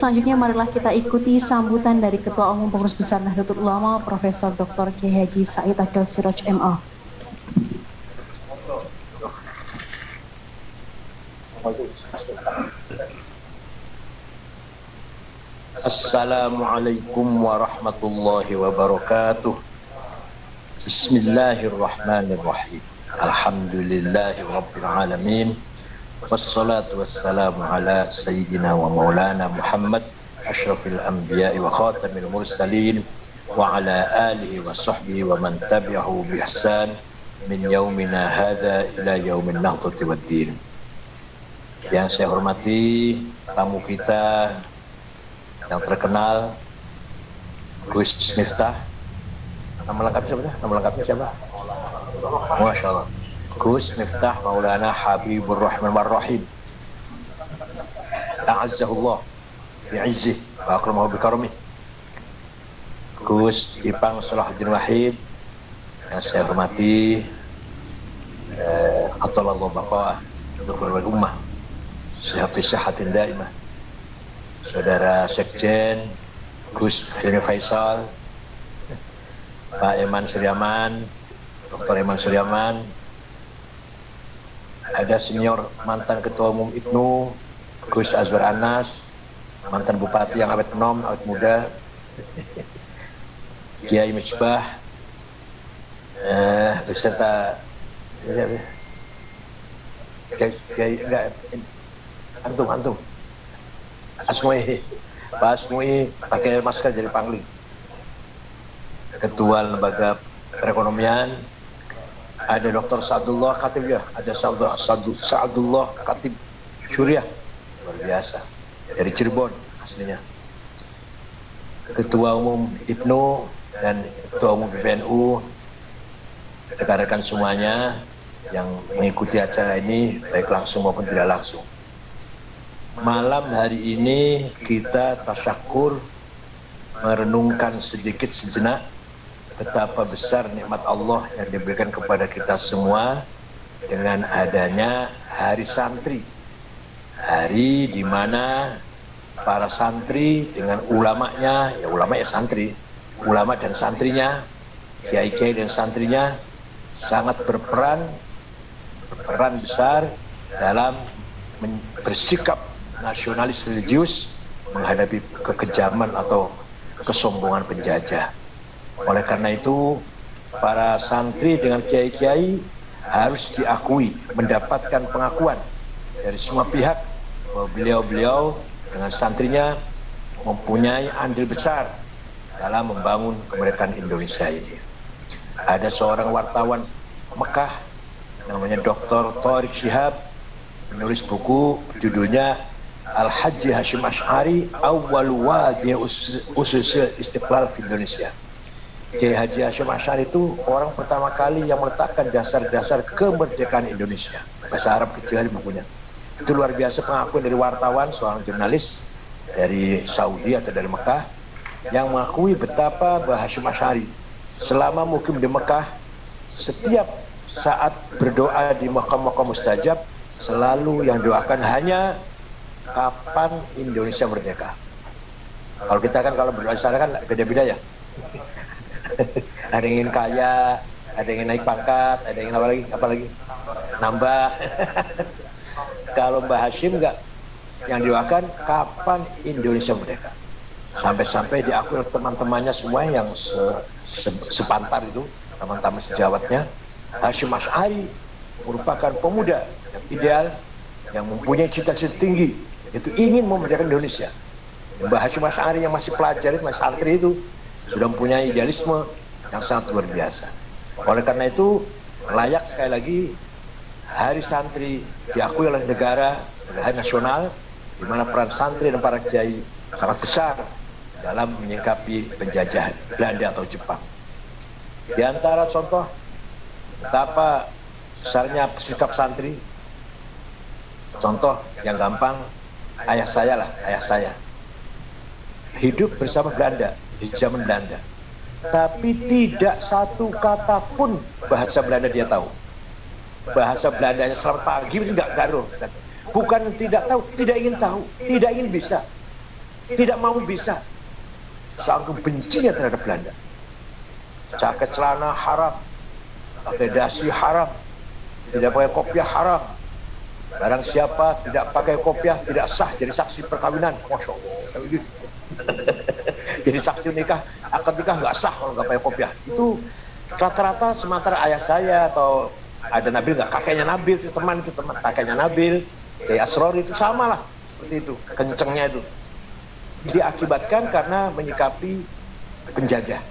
Selanjutnya marilah kita ikuti sambutan dari Ketua Umum Pengurus Besar Nahdlatul Ulama Profesor Dr. Kiai Haji Said Akil Siraj MA. Assalamualaikum warahmatullahi wabarakatuh. Bismillahirrahmanirrahim. Alhamdulillahi rabbil alamin. Wassalatu wassalamu ala sayyidina wa maulana Muhammad asyrafil anbiya'i wa khatamil mursalin wa ala alihi wa sahbihi wa man tabi'ahu bi ihsan min yaumina hadza ila yaumin nahdhati waddin. Yang saya hormati tamu kita yang terkenal, Gus Miftah. Nama lengkapnya siapa? Masya Allah. Gus Miftah Maulana Habibur Rahman Warrahim. A'azzahullah bi'izzih wa akramahu bikaramih. Gus Ipang Salahuddin Wahid yang saya hormati, Atallahu baqa'ah untuk keluarga ummah, sehatin daimah. Saudara Sekjen Gus Hilmi Faisal, Pak Eman Suryaman, Dr. Eman Suryaman, ada senior mantan Ketua Umum IPNU Gus Azwar Anas, mantan Bupati yang awet enom, awet muda, Kiai Misbah, beserta Kiai enggak antum Asmui, Pak Asmui pakai masker jadi pangling. Ketua Lembaga Perekonomian, ada Dr. Sa'dullah Khatib ya, ada Sa'dullah Khatib Syuriah, luar biasa, dari Cirebon aslinya. Ketua Umum IPNU dan Ketua Umum PBNU, rekan-rekan semuanya yang mengikuti acara ini, baik langsung maupun tidak langsung. Malam hari ini kita tasyakur, merenungkan sedikit sejenak betapa besar nikmat Allah yang diberikan kepada kita semua dengan adanya Hari Santri. Hari di mana para santri dengan ulamanya, ya ulama ya santri, ulama dan santrinya, kiai-kiai dan santrinya sangat berperan besar dalam bersikap nasionalis religius menghadapi kekejaman atau kesombongan penjajah. Oleh karena itu, para santri dengan kiai-kiai harus diakui, mendapatkan pengakuan dari semua pihak bahwa beliau-beliau dengan santrinya mempunyai andil besar dalam membangun kemerdekaan Indonesia ini. Ada seorang wartawan Mekah namanya Dr. Thariq Shihab menulis buku judulnya Al-Haji Hashim Ash'ari Awwal Wadi Usul Istiqlal di Indonesia. Kiai Haji Hashim Ash'ari itu orang pertama kali yang meletakkan dasar-dasar kemerdekaan Indonesia. Bahasa Arab kecil di bukunya. Itu luar biasa pengakuan dari wartawan, seorang jurnalis dari Saudi atau dari Mekah yang mengakui betapa bahwa Hashim Ash'ari selama mukim di Mekah, setiap saat berdoa di makam-makam mustajab, selalu yang doakan hanya kapan Indonesia merdeka. Kalau kita kan kalau berdoa di sana kan beda-beda ya. Ada yang ingin kaya, ada yang ingin naik pangkat, ada yang ingin apa lagi nambah. Kalau Mbah Hashim enggak, yang doakan kapan Indonesia merdeka. Sampai-sampai diakui teman-temannya semua yang sepantar itu, teman-teman sejawatnya, Hashim Ash'ari merupakan pemuda yang ideal, yang mempunyai cita-cita tinggi, itu ingin memerdekakan Indonesia. Mbah Hashim Ash'ari yang masih pelajar, masih santri itu sudah mempunyai idealisme yang sangat luar biasa. Oleh karena itu layak sekali lagi Hari Santri diakui oleh negara, hari nasional, di mana peran santri dan para kiai sangat besar dalam menyikapi penjajahan Belanda atau Jepang. Di antara contoh betapa besarnya sikap santri, contoh yang gampang, ayah saya hidup bersama Belanda di zaman Belanda, tapi tidak satu kata pun bahasa Belanda dia tahu. Bahasa Belandanya selamat pagi itu nggak garuh. Bukan tidak tahu, tidak ingin tahu, tidak ingin bisa. tidak mau bisa. Saking bencinya terhadap Belanda. Jaket celana haram, pakai dasi haram, tidak pakai kopiah haram. Barang siapa tidak pakai kopiah tidak sah jadi saksi perkawinan. Masya Allah. Jadi saksi nikah, akad nikah nggak sah kalau nggak pakai kopiah. Itu rata-rata sementara ayah saya atau ada Nabil nggak, kakeknya Nabil itu teman kakeknya Nabil, kayak Asrori itu sama lah seperti itu, kencengnya itu. Diakibatkan karena menyikapi penjajah.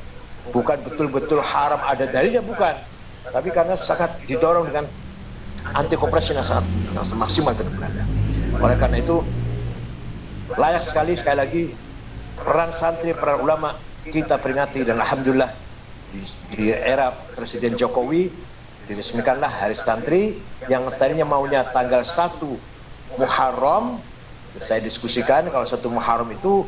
Bukan betul-betul haram ada dalilnya, bukan, tapi karena sangat didorong dengan anti koperasi yang sangat maksimal terhadap Belanda. Oleh karena itu layak sekali lagi peran santri, peran ulama kita peringati, dan alhamdulillah di era Presiden Jokowi diresmikanlah Hari Santri yang tadinya maunya tanggal 1 Muharram. Saya diskusikan kalau 1 Muharram itu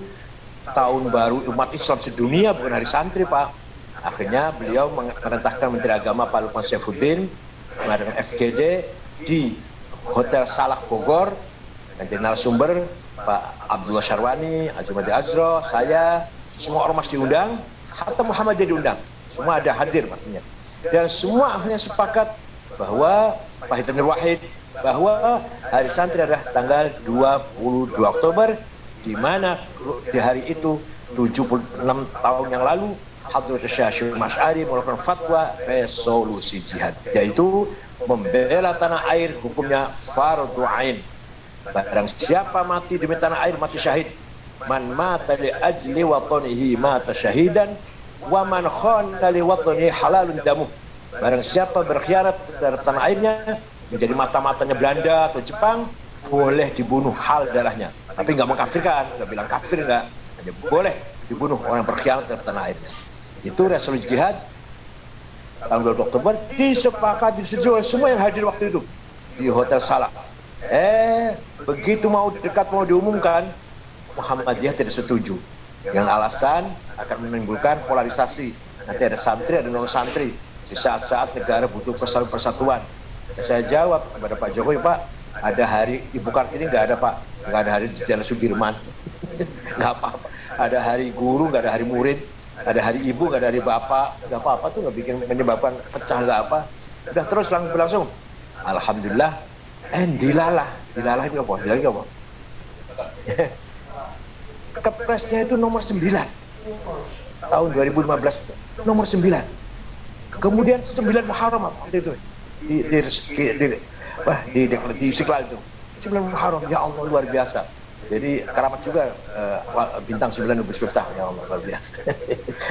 tahun baru umat Islam sedunia, bukan Hari Santri, Pak. Akhirnya beliau memerintahkan Menteri Agama Pak Lukman Saifuddin mengadakan FGD di Hotel Salak Bogor, dan jadi narasumber Pak Abdullah Syarwani, Azumati Azro, saya, semua ormas diundang, hatta Muhammadiyah diundang, semua ada hadir maksudnya. Dan semua akhirnya sepakat bahwa Pak Hidayat Wahid bahwa Hari Santri adalah tanggal 22 Oktober, di mana di hari itu 76 tahun yang lalu Hadrat Syekh Hasyim Asy'ari mengeluarkan fatwa resolusi jihad, yaitu membela tanah air hukumnya fardhu ain. Barang siapa mati demi tanah air mati syahid. Man mata li ajli watanihi mata syahidan wa man khana li watanihi halalun damuh. Barang siapa berkhianat terhadap tanah airnya menjadi mata-matanya Belanda atau Jepang, boleh dibunuh hal darahnya. Tapi nggak mengkafirkan, nggak bilang kafir, nggak, hanya boleh dibunuh orang berkhianat terhadap tanah airnya. Itu resolusi jihad tanggal 2 Oktober disepakati oleh semua yang hadir waktu itu di Hotel Salak. Begitu mau dekat mau diumumkan, Muhammadiyah tidak setuju dengan alasan akan menimbulkan polarisasi. Nanti ada santri, ada non santri di saat-saat negara butuh persatuan. Saya jawab kepada Pak Jokowi, Pak, ada hari Ibu Kartini nggak ada, Pak, nggak ada hari di Jalan Sudirman, nggak apa-apa. Ada hari guru, nggak ada hari murid. Ada hari ibu, nggak ada hari bapak, nggak apa-apa tuh, nggak bikin menyebabkan pecah, nggak apa. Udah terus berlangsung. Alhamdulillah. Dilalah itu apa? Dilalah apa? Kepresnya itu nomor 9 tahun 2015, nomor 9. Kemudian 9 Muharram apa itu? Di Istiqlal itu 9 Muharram, ya Allah, luar biasa. Jadi keramat juga bintang 9 Nubus Miftah, ya Allah, luar biasa.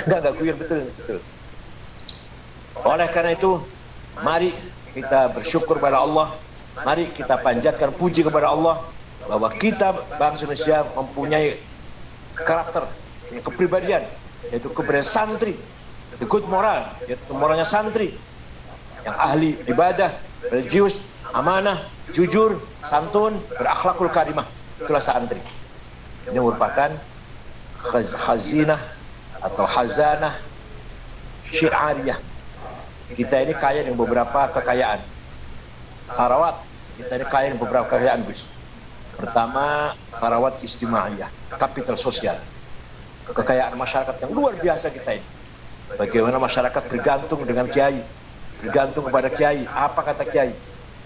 Enggak guyon, betul. Oleh karena itu, mari kita bersyukur kepada Allah, mari kita panjatkan puji kepada Allah bahwa kita bangsa Indonesia mempunyai karakter, kepribadian, yaitu kepribadian santri, the good moral, yaitu moralnya santri yang ahli ibadah, religius, amanah, jujur, santun, berakhlakul karimah. Itulah santri. Ini merupakan khazinah atau hazanah syiariyah. Kita ini kaya dengan beberapa kekayaan. Sarawat, kita ini kaya dengan beberapa kekayaan, Gus. Pertama, sarawat istimaiyah, kapital sosial. Kekayaan masyarakat yang luar biasa kita ini. Bagaimana masyarakat bergantung dengan kiai, bergantung kepada kiai. Apa kata kiai?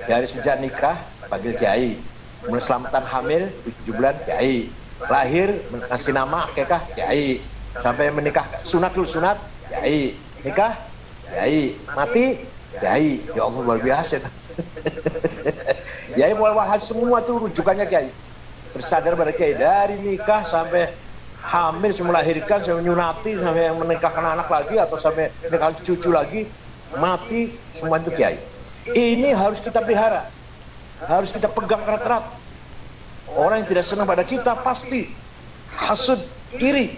Dari sejak nikah, panggil kiai. Kemudian selamatan hamil 7 bulan, kiai. Lahir, ngasih nama, akikah, kiai. Sampai menikah, sunat dulu, sunat, kiai. Nikah, kiai. Mati, kiai. Ya Allah, luar biasa. Kiai wal-wahad semua tuh rujukannya kiai. Bersandar pada kiai. Dari nikah sampai hamil, sampai melahirkan, sampai menyunati, sampai menikahkan anak lagi, atau sampai menikahkan cucu lagi, mati, semua itu kiai. Ini harus kita pelihara, harus kita pegang erat-erat. Orang yang tidak senang pada kita pasti hasud, iri.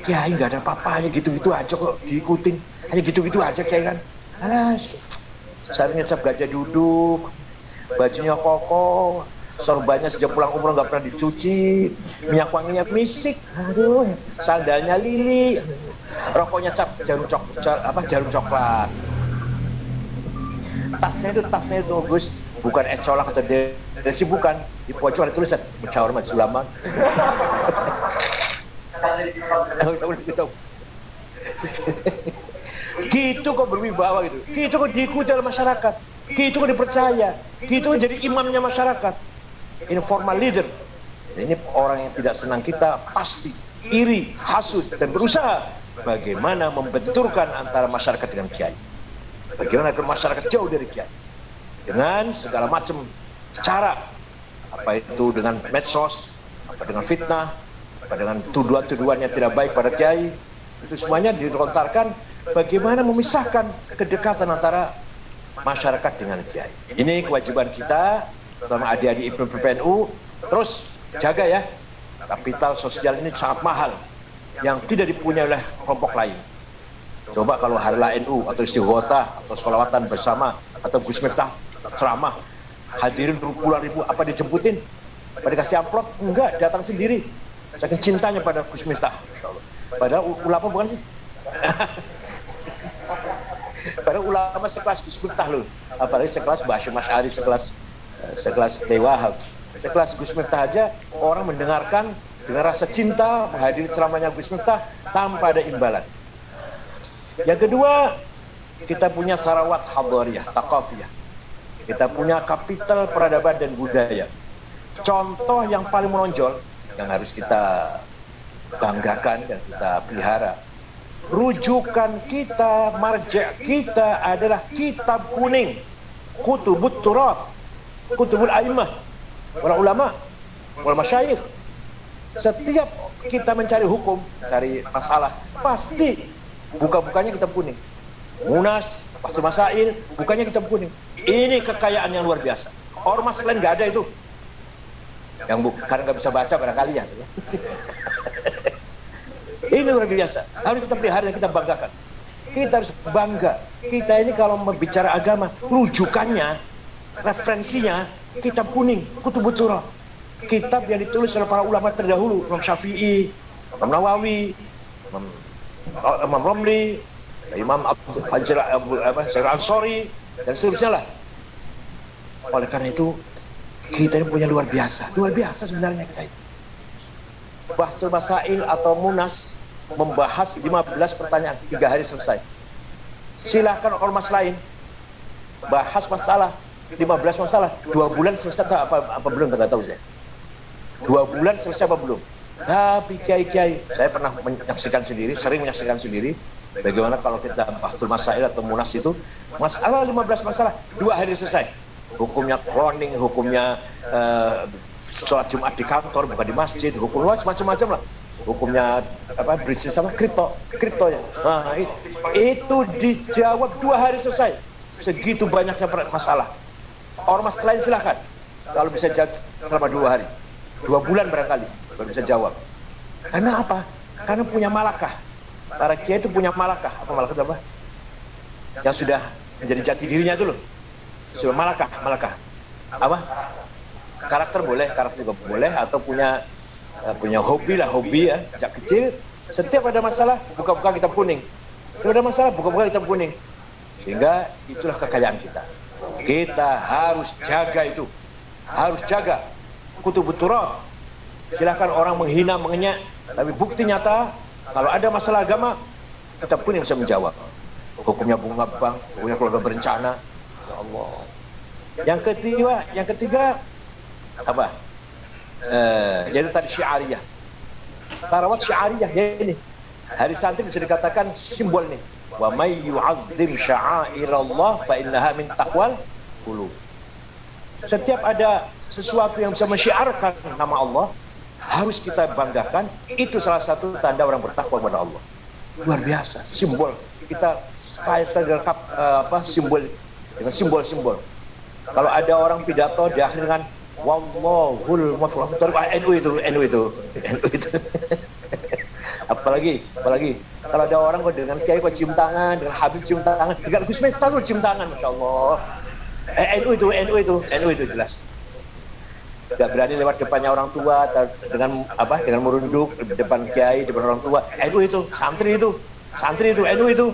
Kiai nggak ada apa-apanya, gitu-gitu aja kok diikutin, hanya gitu-gitu aja kiai kan. Alas, sarungnya cap gajah duduk, bajunya kokoh, sorbannya sejak pulang umroh nggak pernah dicuci, minyak wanginya misik, aduh, sandalnya lili, rokoknya cap jarum coklat. Tasnya itu Gus, bukan ecolak atau desi, bukan, di pojok ada tulisan musyawarah majelis ulama. Gitu kok berwibawa gitu, gitu kok diikuti oleh masyarakat, gitu kok dipercaya, gitu kok jadi imamnya masyarakat. Informal leader. Ini orang yang tidak senang kita pasti iri, hasut, dan berusaha bagaimana membenturkan antara masyarakat dengan kiai. Bagaimana agar masyarakat jauh dari kiai dengan segala macam cara, apa itu dengan medsos, apa dengan fitnah, apa dengan tuduhan-tuduhan yang tidak baik pada kiai. Itu semuanya dilontarkan bagaimana memisahkan kedekatan antara masyarakat dengan kiai. Ini kewajiban kita, terutama adik-adik PBNU. Terus jaga ya, kapital sosial ini sangat mahal yang tidak dipunyai oleh kelompok lain. Coba kalau Harla NU atau Istighotha atau Sholawatan bersama atau Gus Miftah ceramah, hadirin puluhan ribu, apa dijemputin? Apa dikasih amplop? Enggak, datang sendiri. Saking cintanya pada Gus Miftah. Padahal ulama bukan sih? Padahal ulama sekelas Gus Miftah loh. Apalagi sekelas Bashir Masyari, sekelas Dewa, sekelas Gus Miftah aja orang mendengarkan dengan rasa cinta, menghadiri ceramahnya Gus Miftah tanpa ada imbalan. Yang kedua, kita punya sarawat hadariyah, taqafiyah. Kita punya kapital peradaban dan budaya. Contoh yang paling menonjol yang harus kita banggakan dan kita pelihara, rujukan kita, marja kita adalah kitab kuning, kutubut turath, kutubul a'immah, para ulama, wal masyayikh. Setiap kita mencari hukum, cari masalah, pasti buka-bukanya kitab kuning. Munas, Fathul Masail, bukannya kitab kuning. Ini kekayaan yang luar biasa. Ormas lain nggak ada itu. Yang karena nggak bisa baca barangkali ya. Ini luar biasa. Harus kita pelihara dan kita banggakan. Kita harus bangga. Kita ini kalau berbicara agama, rujukannya, referensinya, kitab kuning, kutubut turath. Kitab yang ditulis oleh para ulama terdahulu, Imam Syafi'i, Imam Nawawi, Imam Romli, Imam Abdul Fajr Ansori, dan seterusnya lah. Oleh karena itu, kita ini punya luar biasa sebenarnya kita ini. Bahsul Masail atau Munas membahas 15 pertanyaan, 3 hari selesai. Silahkan ormas lain bahas masalah 15 masalah, 2 bulan selesai apa belum, nggak tahu saya. 2 bulan selesai apa belum? Tapi kiai-kiai, saya pernah menyaksikan sendiri, sering menyaksikan sendiri, bagaimana kalau kita Bahsul Masail atau Munas itu, masalah 15 masalah, 2 hari selesai. Hukumnya cloning, hukumnya sholat Jumat di kantor, bukan di masjid, hukumnya macam-macam lah. Hukumnya apa, bisnis sama kripto ya. Nah, itu dijawab 2 hari selesai. Segitu banyaknya masalah. Ormas lain silahkan, kalau bisa jawab selama 2 hari, 2 bulan barangkali baru bisa jawab. Karena apa? Karena punya malakah. Para kiai itu punya malakah. Apa malakah itu apa? Yang sudah menjadi jati dirinya itu loh. Sudah malakah. Apa? Karakter boleh, karakter juga boleh, atau punya hobi ya, sejak kecil. Setiap ada masalah, buka-buka kitab kuning. Kalau ada masalah, buka-buka kitab kuning. Sehingga itulah kekayaan kita. Kita harus jaga itu. Harus jaga kutubut turath. Silahkan orang menghina, mengenyak, tapi bukti nyata kalau ada masalah agama, kitab kuning bisa menjawab. Hukumnya bunga bank, hukumnya keluarga berencana. Ya Allah. Yang ketiga apa? Yaitu tadi syiariyah. Sarawat syiariyah ini. Hari santri bisa dikatakan simbol nih. Wa may yu'azzim sya'airallah fa innaha min taqwal qulub. Setiap ada sesuatu yang bisa mensyiarkan nama Allah, harus kita banggakan. Itu salah satu tanda orang bertakwa kepada Allah. Luar biasa, simbol. Kita kaya sekali dengan simbol-simbol. Kalau ada orang pidato di akhir dengan wallahul muwaffiq, NU itu. apalagi kalau ada orang kok dengan kiai kok cium tangan, dengan Habib cium tangan, dengan Gus Miftah cium tangan, Masya Allah. NU itu jelas. Gak berani lewat depannya orang tua dengan merunduk di depan kiai, depan orang tua. NU itu, santri itu, NU itu.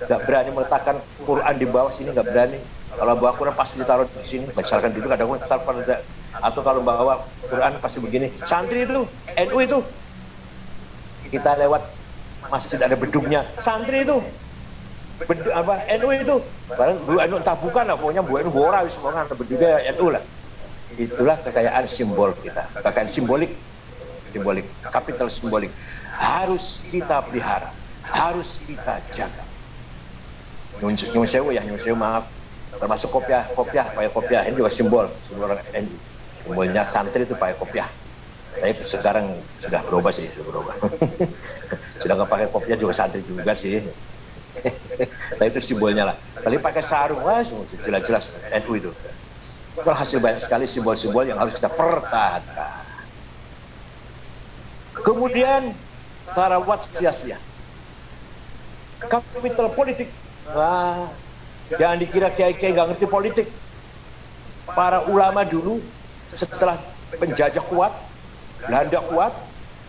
Gak berani meletakkan Quran di bawah sini, gak berani. Kalau bawa Quran pasti ditaruh di sini, bacakan dulu, kadang-kadang Atau kalau bawa Quran pasti begini, santri itu, NU itu, kita lewat masjid ada bedungnya, santri itu, NU itu, barang Bu NU entah bukan lah, pokoknya Bu NU Bora, semua ada bedungnya NU lah. Itulah kekayaan simbol kita, kekayaan simbolik, kapital simbolik, harus kita pelihara, harus kita jaga. Nyun sewu ya, nyun sewu maaf, termasuk kopiah, ini juga simbol orang NU. Simbolnya santri itu pakai kopiah. Tapi sekarang sudah berubah sih, sudah nggak pakai kopiah juga santri juga sih. Tapi itu simbolnya lah. Kali pakai sarung, wah jelas-jelas NU itu. Itu hasil banyak sekali simbol-simbol yang harus kita pertahankan. Kemudian Sarawat sia-sia. Kapital politik. Wah, jangan dikira kiai-kiai nggak ngerti politik. Para ulama dulu setelah penjajah kuat, Belanda kuat,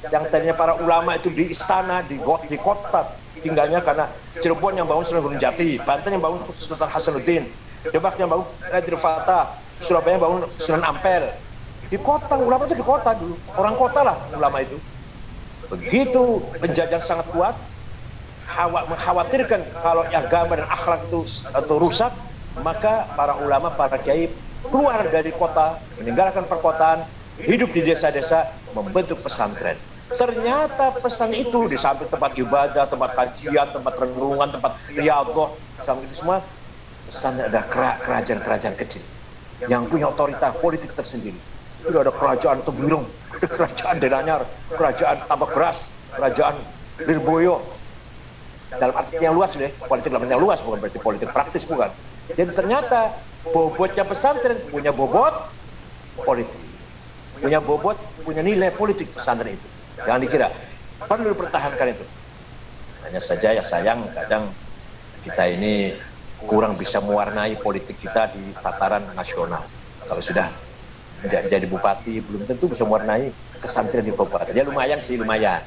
yang tadinya para ulama itu di istana, di kota tinggalnya karena Cirebon yang bangun Sunan Gunung Jati, Banten yang bangun Sultan Hasanuddin, Demak yang bangun Nadir Fatah, Surabaya yang bangun Sunan Ampel. Di kota, ulama itu di kota dulu, orang kota lah ulama itu. Begitu penjajah sangat kuat, mengkhawatirkan kalau agama dan akhlak itu atau rusak, maka para ulama, para kiai keluar dari kota, meninggalkan perkotaan, hidup di desa-desa, membentuk pesantren. Ternyata pesan itu di samping tempat ibadah, tempat kajian, tempat renungan, tempat riyadhah, samping itu semua, pesannya ada kerajaan-kerajaan kecil yang punya otoritas politik tersendiri. Sudah ada kerajaan Tembiring, kerajaan Denanyar, kerajaan Tambak Beras, kerajaan Lirboyo. Dalam arti yang luas deh, politik dalam arti yang luas, bukan berarti politik praktis, bukan. Jadi ternyata bobotnya pesantren punya bobot politik, punya nilai politik pesantren itu. Jangan dikira, perlu dipertahankan itu. Hanya saja ya sayang kadang kita ini kurang bisa mewarnai politik kita di tataran nasional. Kalau sudah jadi bupati belum tentu bisa mewarnai pesantren di kabupaten. Ya lumayan sih, lumayan.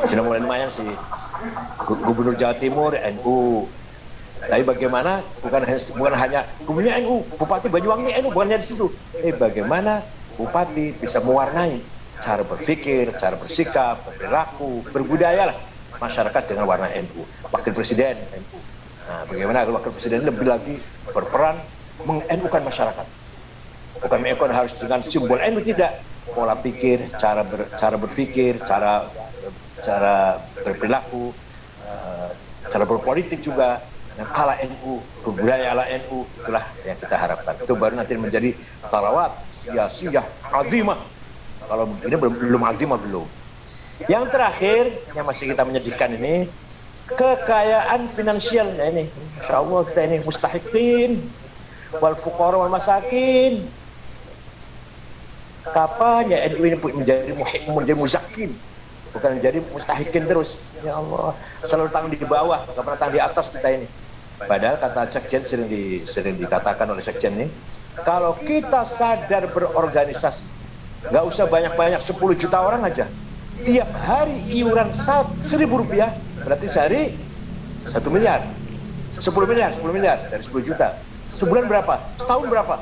Sudah mulai lumayan sih. Gubernur Jawa Timur NU. Tapi bagaimana bukan hanya gubernurnya NU, Bupati Banyuwangi NU, bukan hanya di situ. Bagaimana bupati bisa mewarnai cara berpikir, cara bersikap, berperilaku, berbudaya lah masyarakat dengan warna NU. Wakil Presiden NU. Nah, bagaimana kalau Wakil Presiden lebih lagi berperan meng-NU-kan masyarakat. Bukan mengekon harus dengan simbol NU, tidak. Pola pikir, cara berpikir, cara berperilaku, cara berpolitik juga, dan ala NU, budaya ala NU, itulah yang kita harapkan. Itu baru nanti menjadi Sarawat sia-sia azimah. Kalau ini belum azimah belum. Yang terakhir yang masih kita menyedihkan ini, kekayaan finansialnya ini. Insya Allah kita ini mustahiqin, wal fuqara wal masakin. Kapan ya NU ini menjadi muzakin, bukan menjadi mustahikin terus. Ya Allah, selalu tangan di bawah, nggak pernah tangan di atas kita ini. Padahal kata Sekjen sering dikatakan oleh Sekjen ini, kalau kita sadar berorganisasi, nggak usah banyak-banyak, 10 juta orang aja, tiap hari iuran 1.000 rupiah, berarti sehari 1 miliar, 10 miliar dari 10 juta. Sebulan berapa? Setahun berapa?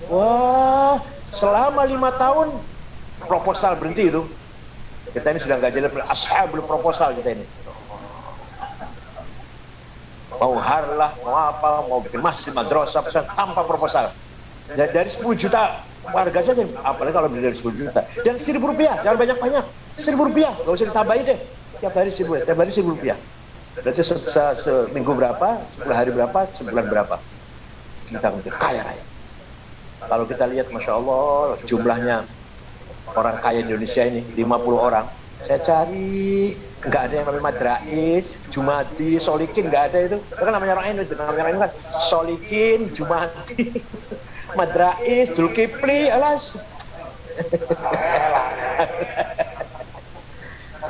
Wah, selama 5 tahun proposal berhenti itu. Kita ini sudah nggak jadi ashabul proposal kita ini. Mau harlah, mau apa, mau bikin masjid, madrasah, pesan tanpa proposal. Dari 10 juta warga saja, apalagi kalau dari 10 juta. Dan 1.000 rupiah, jangan banyak-banyak. 1.000 rupiah, nggak usah ditambahin deh. Tiap hari 1.000 rupiah. Berarti seminggu berapa, 10 hari berapa, sebulan berapa. Kita mungkin kaya raya. Kalau kita lihat, Masya Allah, jumlahnya orang kaya Indonesia ini, 50 orang. Saya cari, nggak ada yang namanya Madrais, Jumati, Solikin, nggak ada itu. Itu kan namanya orang itu, namanya orang itu kan Solikin, Jumati, Madrais, Zulkifli, alas.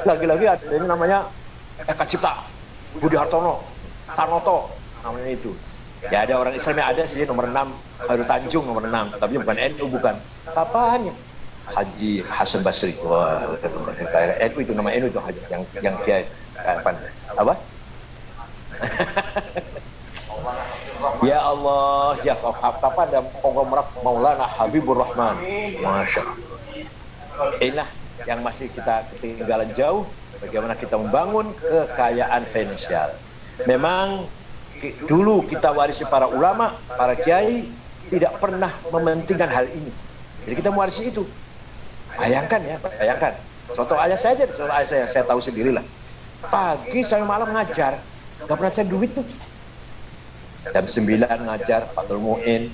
Lagi-lagi ada ini namanya Eka Cipta, Budi Hartono, Tarnoto, namanya itu. Ya ada orang Islam yang ada sih, nomor 6, Khairul Tanjung nomor 6, tapi bukan NU, bukan. Kapan ya? Haji Hasan Basri. Wah, NU itu, nama NU itu yang dia kapan? Apa? Ya Allah, ya kepada konglomerat Maulana Habibur Rahman. Masya Allah. Inilah yang masih kita ketinggalan jauh, bagaimana kita membangun kekayaan finansial. Memang dulu kita warisi para ulama, para kiai tidak pernah mementingkan hal ini. Jadi kita mewarisi itu. Bayangkan ya, bayangkan. Contoh ayah saya aja, contoh ayah saya tahu sendirilah. Pagi sampai malam ngajar, nggak pernah cari duit tuh. Jam 9 ngajar Fathul Mu'in,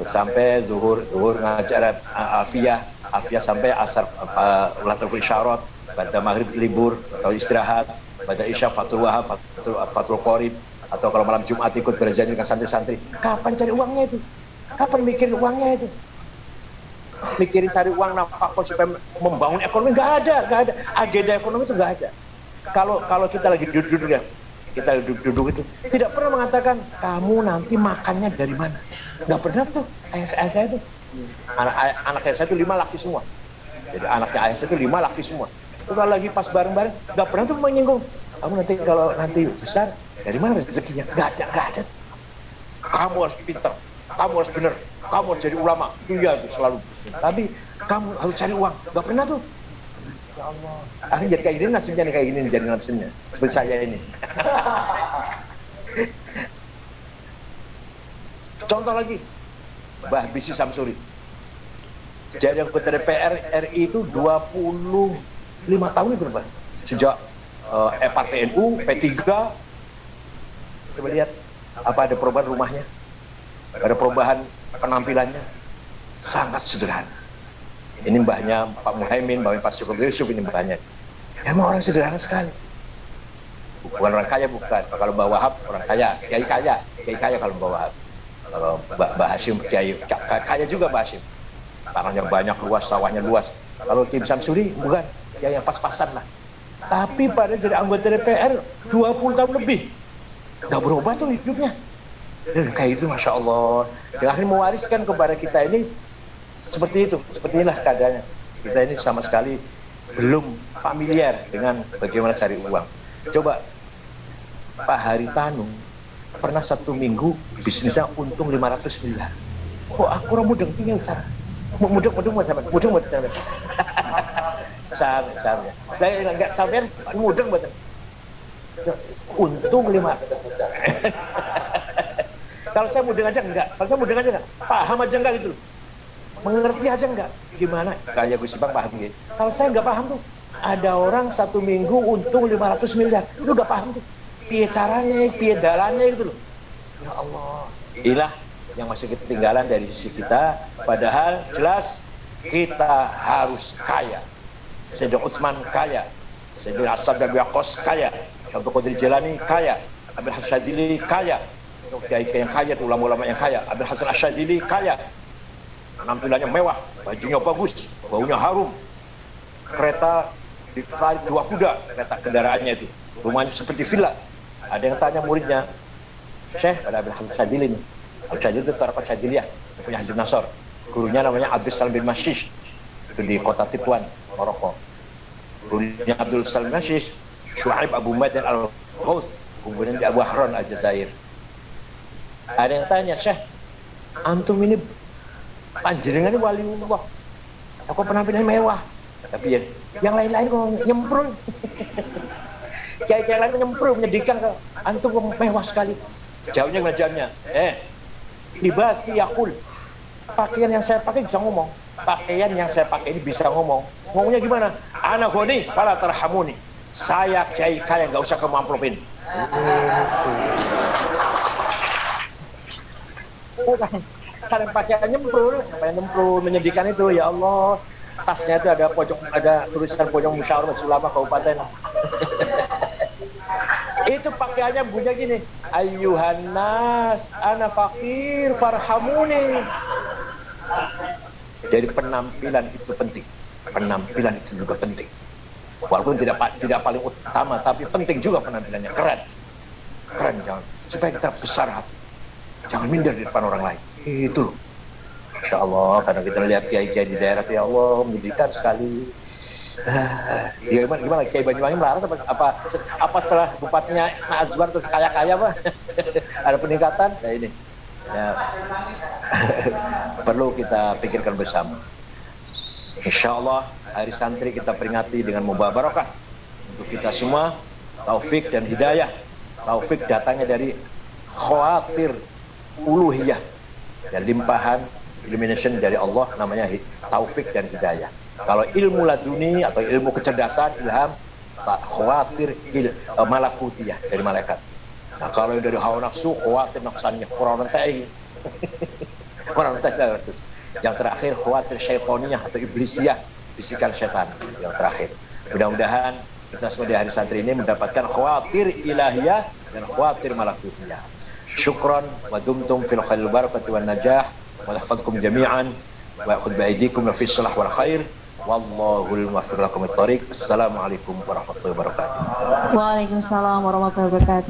sampai zuhur ngajar Alfiyah sampai asar Ulatul Isyarat, pada maghrib libur atau istirahat, pada isya Fathul Wahab, Fathul Qorib, atau kalau malam Jumat ikut berjanji dengan santri-santri. Kapan cari uangnya itu? Kapan mikirin uangnya itu? Mikirin cari uang nafkah supaya membangun ekonomi, nggak ada. Agenda ekonomi itu nggak ada. Kalau kita lagi duduk ya, kita duduk itu tidak pernah mengatakan kamu nanti makannya dari mana. Nggak pernah tuh. Ayah saya tuh, anak ayah saya tuh 5 laki semua. Jadi anaknya ayah saya tuh 5 laki semua. Itu kalau lagi pas bareng-bareng, nggak pernah tuh menyinggung kamu nanti kalau nanti besar dari mana rezekinya. Nggak ada. Kamu harus pintar, kamu harus benar, kamu harus jadi ulama. Itu ya itu selalu. Tapi kamu harus cari uang. Nggak pernah tuh. Ya Allah. Akhirnya jadi kayak gini, nasibnya nih kayak gini, jadi nasibnya seperti saya ini. Contoh lagi, Mbah Bisi Samsuri. Jadi anggota DPR RI itu 25 tahun itu berapa? Sejak Partai NU, P3. Coba lihat, apa ada perubahan rumahnya? Ada perubahan penampilannya? Sangat sederhana. Ini mbahnya Pak Muhaimin, mbahnya Pak Syukur Yusuf, ini mbahnya. Emang orang sederhana sekali. Bukan orang kaya, bukan. Kalau Mbah Wahab orang kaya, kiai kaya kalau Mbah Wahab. Kalau Mbah Hashim kiai kaya juga Mbah Hashim. Tanahnya banyak, luas, sawahnya luas. Kalau Kiai Samsuri bukan, kiai yang pas-pasan lah. Tapi pada jadi anggota DPR 20 tahun lebih, nggak berubah tuh hidupnya. Kayak itu, Masya Allah. Sehingga akhirnya mewariskan kepada kita ini seperti itu, seperti inilah keadaannya. Kita ini sama sekali belum familiar dengan bagaimana cari uang. Coba Pak Haritanu pernah 1 minggu bisnisnya untung 500 miliar. Kok aku orang mudeng tinggal cara mudeng sampai nggak sampai mudeng betul untung 5. Kalau saya mudeng aja enggak, paham aja enggak gitu, mengerti aja enggak, gimana kayak Gus Ipang paham gitu. Kalau saya nggak paham tuh, ada orang 1 minggu untung 500 miliar, itu udah paham tuh piye caranya, piye dalannya gitu loh. Ya Allah, inilah yang masih ketinggalan dari sisi kita. Padahal jelas kita harus kaya. Sayyidina Utsman kaya, Sayyidina Asad bin Waqqas kaya, Syaikhul Qadir Jilani kaya, Abdul Hasan Syadzili kaya, kiai yang kaya, ulama-ulama yang kaya. Abdul Hasan Asyadzili kaya, penampilannya mewah, bajunya bagus, baunya harum, kereta ditarik 2 kuda, kereta kendaraannya itu, rumahnya seperti villa. Ada yang tanya muridnya, Syekh, ada Abdul Hasan Syadzili nih. Abdul Syadzili itu Tarakat Syadziliyah, punya Hizb Nasr. Gurunya namanya Abdul Salam bin Mashish, itu di kota Tituan, Maroko. Gurunya Abdul Salam bin Mashish, Syuaib Abu Madan Al-Ghaus, kemudian di Abu Ahron Al-Jazair. Ada yang tanya, Syekh, antum ini panjenengan ini waliullah, aku penampilan mewah, tapi ya yang lain-lain kok nyemprung. Kiai-kiai lain nyemprung, menyedihkan, antum kok mewah sekali. Jauhnya ngejamnya, libasi yakul, pakaian yang saya pakai bisa ngomong, pakaian yang saya pakai ini bisa ngomong. Ngomongnya gimana? Ana ghani fala tarhamuni, saya kiai kaya, nggak usah kamu amplopin. Kalian pakaian nyemprung, menyedihkan itu. Ya Allah, tasnya itu ada tulisan pojok musyawarah ulama kabupaten. Itu pakaiannya bunyinya gini, ayyuhan nas ana fakir farhamuni. Jadi penampilan itu penting, penampilan itu juga penting, walaupun tidak paling utama, tapi penting juga penampilannya. Keren jangan, supaya kita besar hati, jangan minder di depan orang lain. Itu loh, Masya Allah. Karena kita lihat kiai-kiai di daerah, ya Allah, menyedihkan sekali. Ya gimana Kiai Banyuwangi melarat apa setelah bupatinya Nazwan terus kaya-kaya Pak? Ada peningkatan. Nah ini ya, perlu kita pikirkan bersama. Insya Allah hari santri kita peringati dengan membawa barokah untuk kita semua, taufik dan hidayah. Taufik datangnya dari khawatir uluhiyah, dan limpahan illumination dari Allah, namanya taufik dan hidayah. Kalau ilmu laduni atau ilmu kecerdasan, ilham, tak khawatir malakutiyah dari malaikat. Nah, kalau yang dari hawa nafsu, khawatir nafsannya kurang rentai. Kurang rentai. Yang terakhir khawatir syaitoniyah atau iblisiyah, bisikan setan. Yang terakhir. Mudah-mudahan kita semua di hari santri ini mendapatkan khawatir ilahiyah dan khawatir malakutiyah. Syukran wa dumtum fil khairil barakati wan najah wa yahfadzukum jami'an wa ya'khudh bi aydikum fi shalah wal khair. Wallahul muwaffiq lakum at-thariq. Assalamualaikum warahmatullahi wabarakatuh. Waalaikumsalam warahmatullahi wabarakatuh.